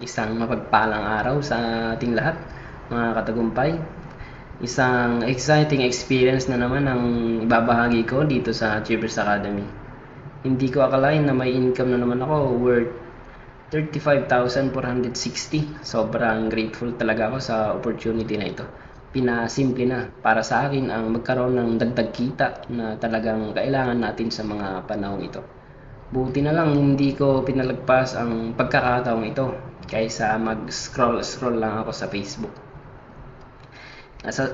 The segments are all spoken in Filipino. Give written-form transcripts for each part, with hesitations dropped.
Isang mapagpalang araw sa ating lahat, mga katagumpay. Isang exciting experience na naman ang babahagi ko dito sa Achievers Academy. Hindi ko akalain na may income na naman ako worth 35,460. Sobrang grateful talaga ako sa opportunity na ito. Pinasimple na para sa akin ang magkaroon ng dagdag kita na talagang kailangan natin sa mga panahong ito. Buti na lang hindi ko pinalagpas ang pagkakataong ito kaysa mag-scroll lang ako sa Facebook.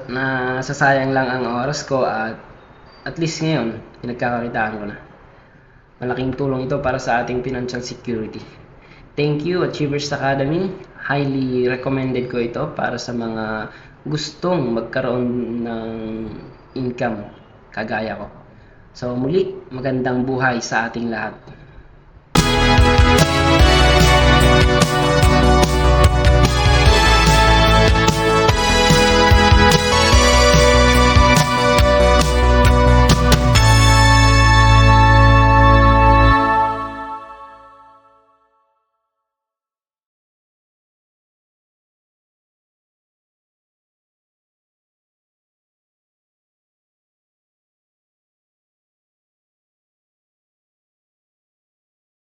Nasasayang lang ang oras ko at least ngayon, pinagkakakitaan ko na. Malaking tulong ito para sa ating financial security. Thank you, Achievers Academy. Highly recommended ko ito para sa mga gustong magkaroon ng income kagaya ko. So muli, magandang buhay sa ating lahat.